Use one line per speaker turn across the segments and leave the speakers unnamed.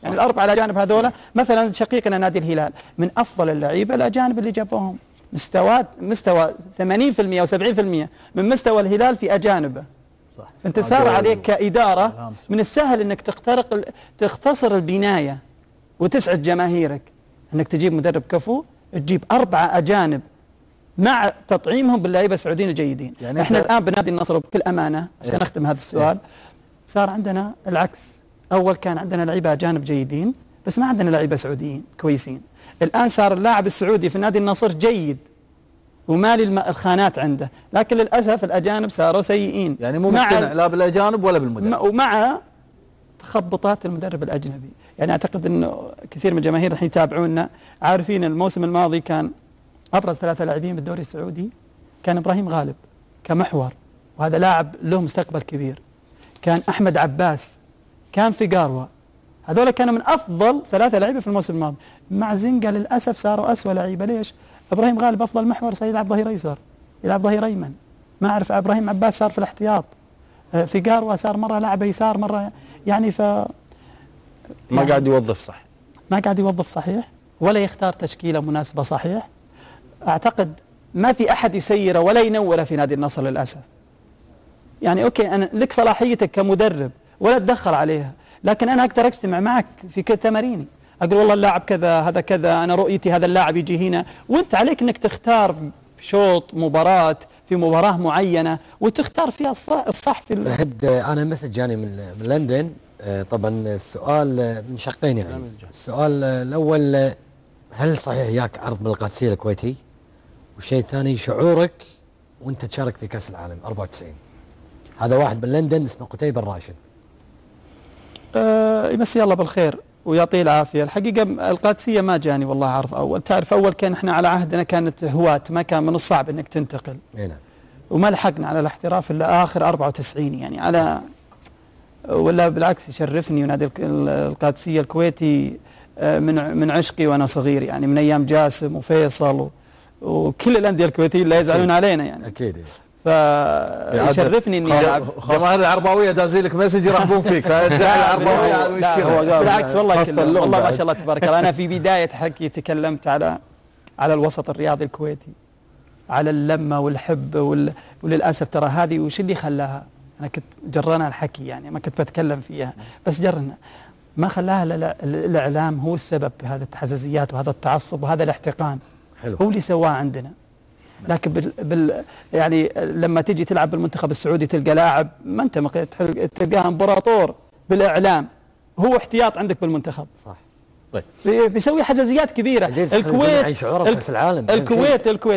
يعني الأربعة الأجانب هذولا مثلا شقيقنا نادي الهلال من أفضل اللعيبة الأجانب اللي جابوهم، مستوى 80% أو 70% من مستوى الهلال في أجانبه. صح. أنت صار عليك كإدارة من السهل أنك تختصر البناية وتسعد جماهيرك، أنك تجيب مدرب كفو، تجيب 4 أجانب مع تطعيمهم باللعيبة السعوديين الجيدين. يعني احنا الآن بنادي النصر بكل أمانة عشان نختم هذا السؤال، صار عندنا العكس. أول كان عندنا لعيبة أجانب جيدين بس ما عندنا لعيبة سعوديين كويسين. الآن صار اللاعب السعودي في نادي النصر جيد ومالي الخانات عنده، لكن للأسف الأجانب صاروا سيئين.
يعني مو مقتنع لا بالأجانب ولا بالمدرب،
ومع تخبطات المدرب الأجنبي. يعني أعتقد أنه كثير من الجماهير الحين يتابعونا عارفين الموسم الماضي كان أبرز 3 لاعبين بالدوري السعودي كان إبراهيم غالب كمحور، وهذا لاعب له مستقبل كبير. كان أحمد عباس، كان فيغاروا، هذول كانوا من أفضل 3 لعيبة في الموسم الماضي. مع زنقة للأسف صاروا أسوأ لعيبة. ليش؟ إبراهيم غالب أفضل محور صار يلعب ظهير أيسر، يلعب ظهير أيمن. ما أعرف إبراهيم عباس صار في الاحتياط، فيغاروا صار مرة لاعب يسار مرة، يعني
ما قاعد يوظف صح،
ما قاعد يوظف صحيح ولا يختار تشكيلة مناسبة صحيح. أعتقد ما في أحد يسيره ولا ينوره في نادي النصر للأسف. يعني أوكي أنا لك صلاحيتك كمدرب ولا تدخل عليها، لكن أنا أقدر أجتمع معك في كل تماريني، أقول والله اللاعب كذا هذا كذا، أنا رؤيتي هذا اللاعب يجي هنا، وأنت عليك أنك تختار شوط مباراة في مباراة معينة وتختار فيها الصح في
فهد أنا مسج جاني من لندن. طبعا السؤال من شقين. يعني السؤال الأول، هل صحيح ياك عرض من القادسية الكويتي؟ والشيء الثاني، شعورك وانت تشارك في كأس العالم 94؟ هذا واحد من لندن اسمه قتيبة الراشد.
يمسي الله بالخير ويعطيه العافية. الحقيقة القادسية ما جاني والله عرض أول. تعرف أول كان احنا على عهدنا كانت هواة، ما كان من الصعب انك تنتقل.
نعم.
وما لحقنا على الاحتراف الا آخر 94 يعني على، ولا بالعكس يشرفني ونادي القادسية الكويتي من عشقي وانا صغير، يعني من ايام جاسم وفيصل وكل الانديه الكويتيه اللي يزعلون علينا يعني.
اكيد.
فيشرفني اني العب.
جماهير العرباويه دازيلك مسج يرحبون فيك، تزعل العرباويه المشكله.
بالعكس والله ما شاء الله تبارك الله. انا في بدايه حكي تكلمت على الوسط الرياضي الكويتي، على اللمه والحب وللاسف ترى هذه وش اللي خلاها، انا كنت جرنا الحكي يعني ما كنت بتكلم فيها، بس جرنا ما خلاها الاعلام هو السبب بهذه التحززيات وهذا التعصب وهذا الاحتقان.
حلو.
هو اللي سواه عندنا. لكن يعني لما تجي تلعب بالمنتخب السعودي تلقى لاعب ما انت تلقاه امبراطور بالاعلام، هو احتياط عندك بالمنتخب.
صح.
طيب بيسوي حزازيات كبيره. الكويت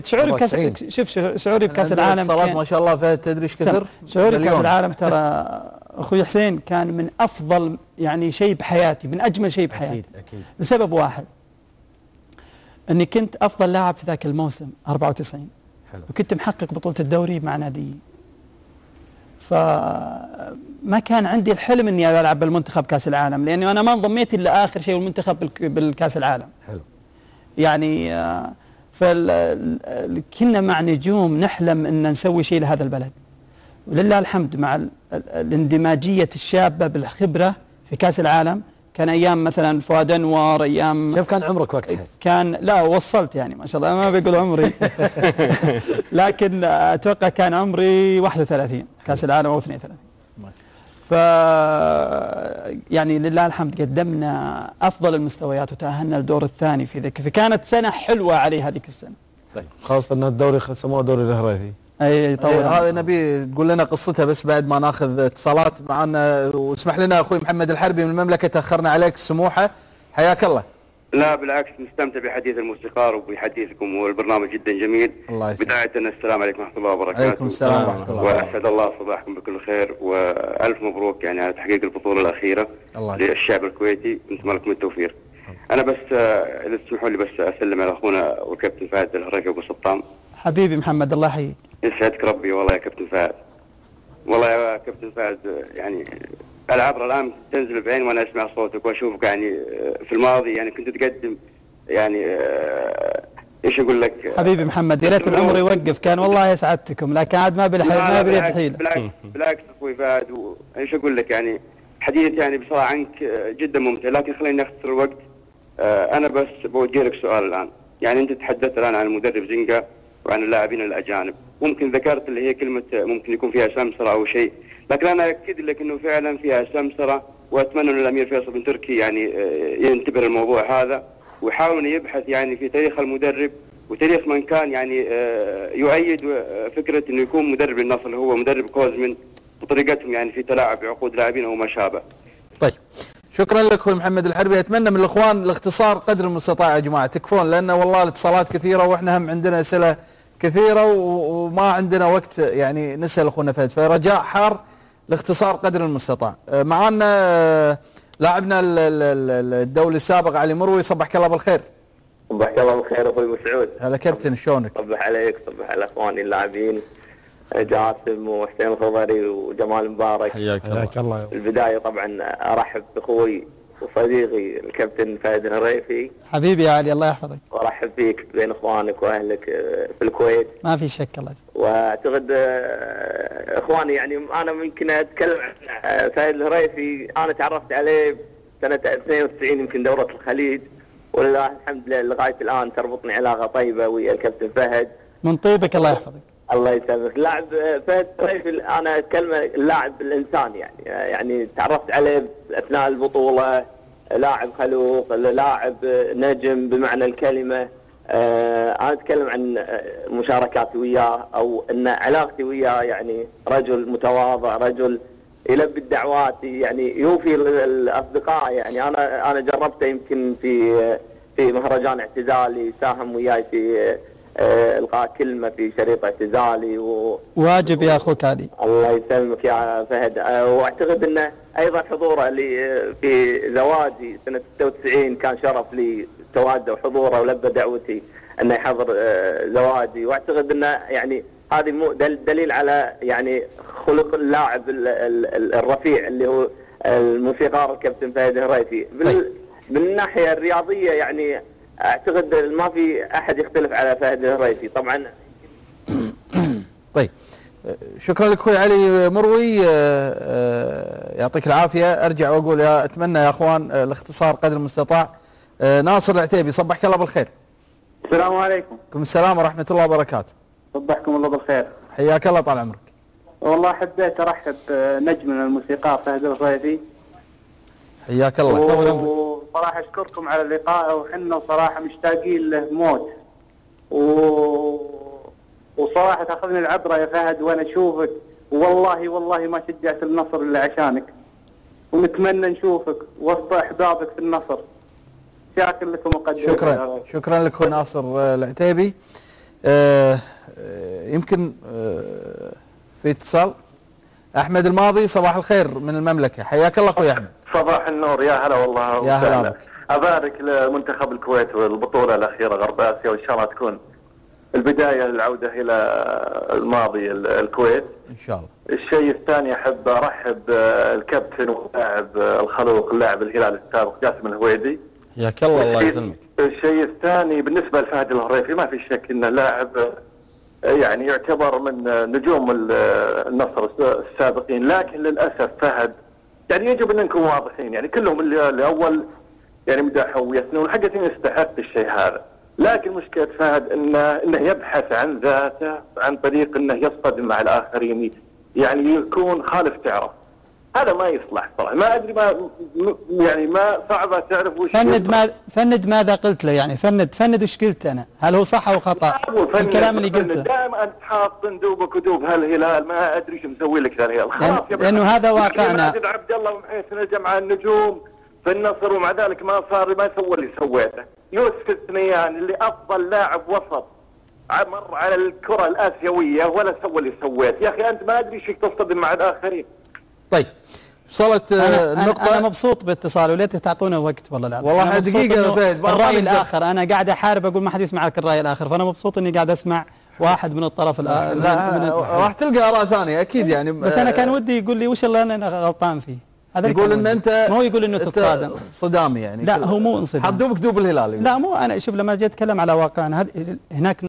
شعوري بكاس، شوف شعوري بكاس العالم
صلاة ما شاء الله فيها تدريش كثر.
شعوري بكاس العالم ترى اخوي حسين كان من افضل يعني شيء بحياتي، من اجمل شيء بحياتي.
اكيد.
لسبب واحد، اني كنت افضل لاعب في ذاك الموسم 94.
حلو.
وكنت محقق بطولة الدوري مع نادي، فما كان عندي الحلم اني العب بالمنتخب كاس العالم، لانه انا ما انضميت الا اخر شيء والمنتخب بالكاس العالم.
حلو.
يعني كنا مع نجوم نحلم ان نسوي شيء لهذا البلد، ولله الحمد مع الاندماجية الشابة بالخبرة في كاس العالم. كان ايام مثلا فؤاد انور، ايام
كم كان عمرك وقتها؟
كان لا وصلت يعني ما شاء الله، ما بيقول عمري لكن اتوقع كان عمري 31 كاس العالم او 32. ف يعني لله الحمد قدمنا افضل المستويات وتاهلنا للدور الثاني في ذيك، فكانت سنه حلوه علي هذيك السنه.
طيب
خاصه ان الدوري سموه دوري الهريفي.
اي طول.
هذا نبي تقول لنا قصتها بس بعد ما ناخذ اتصالات معنا. واسمح لنا اخوي محمد الحربي من المملكه، تاخرنا عليك سموحه، حياك الله.
لا بالعكس، مستمتع بحديث الموسيقار وبحديثكم، والبرنامج جدا جميل.
الله يسلمك.
بداية السلام عليكم ورحمة الله وبركاته.
عليكم السلام ورحمة الله.
وأسعد الله صباحكم بكل خير، وألف مبروك يعني على تحقيق البطولة الأخيرة للشعب الكويتي، نتمنى لكم التوفيق. أنا بس إذا تسمحوا لي بس أسلم على أخونا والكابتن فهد الهريفي أبو سطام.
حبيبي محمد الله يحييك.
يسعدك ربي والله يا كابتن فهد. والله يا كابتن فهد يعني العبر الان تنزل بعين وانا اسمع صوتك واشوفك، يعني في الماضي يعني كنت تقدم يعني ايش اقول لك
حبيبي محمد يا ريت العمر يوقف، كان والله سعدتكم لكن عاد ما باليد حيله.
بالعكس اخوي فهد، ايش اقول لك يعني حديث يعني بصراحه عنك جدا ممتع، لكن خلينا نختصر الوقت. انا بس بوجه لك سؤال الان. يعني انت تحدثت الان عن المدرب زنقا وعن اللاعبين الاجانب، ممكن ذكرت اللي هي كلمه ممكن يكون فيها سمسره او شيء، لكن انا اكد لك انه فعلا فيها سمسره، واتمنى ان الامير فيصل بن تركي يعني ينتبه للموضوع هذا ويحاول يبحث يعني في تاريخ المدرب وتاريخ من كان يعني يؤيد فكره انه يكون مدرب النصر اللي هو مدرب كوزمن بطريقتهم يعني في تلاعب بعقود لاعبين او ما شابه.
طيب شكرا لك اخوي محمد الحربي، اتمنى من الاخوان الاختصار قدر المستطاع يا جماعه، تكفون لان والله الاتصالات كثيره واحنا هم عندنا اسئله كثيره وما عندنا وقت يعني نسال اخونا فهد، فرجاء حار الاختصار قدر المستطاع. معنا لاعبنا الدولي السابق علي مروي، صبحك الله بالخير.
صبحك الله بالخير اخوي مسعود.
هلا كابتن شلونك؟
صبح عليك، صبح على اخواني اللاعبين جاسم وحسين الخضري وجمال مبارك.
حياك الله.
في البدايه طبعا ارحب باخوي وصديقي الكابتن فهد الهريفي.
حبيبي يا علي الله يحفظك.
وارحب فيك بين اخوانك واهلك في الكويت.
ما في شك الله يسلمك.
واعتقد اخواني يعني انا ممكن اتكلم عن فهد الهريفي، انا تعرفت عليه سنه 92 يمكن دوره الخليج، ولله الحمد لله لغايه الان تربطني علاقه طيبه ويا الكابتن فهد.
من طيبك الله يحفظك.
الله يسلمك. اللاعب فهد الهريفي انا اتكلم اللاعب الانسان يعني تعرفت عليه اثناء البطوله، لاعب خلوق، لاعب نجم بمعنى الكلمه. انا اتكلم عن مشاركاتي وياه او ان علاقتي وياه يعني رجل متواضع، رجل يلبي الدعوات، يعني يوفي الاصدقاء. يعني انا جربته يمكن في مهرجان اعتزالي، ساهم وياي في القاء كلمه في شريط اعتزالي
واجب يا اخوك علي.
الله يسلمك يا فهد. واعتقد انه ايضا حضوره لي في زواجي سنه 96 كان شرف لي تواجده وحضوره ولبى دعوتي انه يحضر زواجي، واعتقد انه يعني هذه دليل على يعني خلق اللاعب الرفيع اللي هو الموسيقار الكابتن فهد الهريفي. من الناحيه الرياضيه يعني اعتقد ما في احد يختلف على فهد الهريفي طبعا.
طيب شكرا لك اخوي علي مروي، يعطيك العافيه. ارجع واقول اتمنى يا اخوان الاختصار قدر المستطاع. ناصر العتيبي، صبحك الله بالخير.
السلام عليكم.
وعليكم السلام ورحمه الله وبركاته.
صبحكم الله بالخير.
حياك الله طال عمرك.
والله حبيت ارحب نجمنا الموسيقار فهد الهريفي.
حياك الله.
وصراحه اشكركم على اللقاء، وحنا صراحه مشتاقين له موت. وصراحه تاخذني العبره يا فهد وانا اشوفك، والله ما شجعت النصر الا عشانك، ونتمنى نشوفك وسط احبابك في النصر. شاكر لكم وقدر.
شكرا لك اخوي ناصر العتيبي. يمكن في اتصال. احمد الماضي، صباح الخير من المملكه، حياك الله اخوي احمد.
صباح النور، يا هلا والله.
يا هلا بك.
ابارك لمنتخب الكويت والبطوله الاخيره غرب اسيا، وان شاء الله تكون البدايه للعوده الى الماضي الكويت
ان شاء الله.
الشيء الثاني احب ارحب الكابتن واللاعب الخلوق اللاعب الهلال السابق جاسم الهويدي.
حياك الله الله يسلمك.
الشيء الثاني بالنسبه لفهد الهريفي ما في شك انه لاعب يعني يعتبر من نجوم النصر السابقين، لكن للاسف فهد يعني يجب ان نكون واضحين، يعني كلهم اللي اول يعني مدحوا ويثنون حقيقة يستحق الشيء هذا، لكن مشكلة فهد انه يبحث عن ذاته عن طريق انه يصطدم مع الاخرين، يعني يكون خالف تعرف، هذا ما يصلح صراحة. ما ادري يعني ما صعبة تعرف وش
فند ماذا قلت له، يعني فند وش قلت انا؟ هل هو صح او خطأ؟ الكلام اللي قلته
دائما انت حاط صندوقك ودوب هالهلال، ما ادري ايش مسوي لك ذا الهلال، خلاص
لانه هذا واقعنا.
ماجد عبد الله ومحيسن الجمعة النجوم في النصر، ومع ذلك ما صار ما سوى اللي سويته. يوسف الثنيان اللي افضل لاعب وسط مر على الكرة الاسيوية ولا سوى اللي سويته، يا اخي انت ما ادري ايش تصطدم مع الاخرين.
طيب وصلت النقطة.
أنا مبسوط باتصال، وليت تعطونا وقت والله العظيم.
والله دقيقة فهد،
الرأي الآخر أنا قاعد أحارب أقول ما حد يسمعك الرأي الآخر، فأنا مبسوط إني قاعد أسمع واحد من الطرف
لا راح تلقى آراء ثانية أكيد يعني.
بس أنا كان ودي يقول لي وش اللي أنا غلطان فيه. هذا
يقول ان انت
مو يقول انه تتصادم
صدامي يعني.
لا هو مو انصدام،
حدوبك دوب الهلال.
لا مو انا شوف لما جيت اتكلم على واقعنا هناك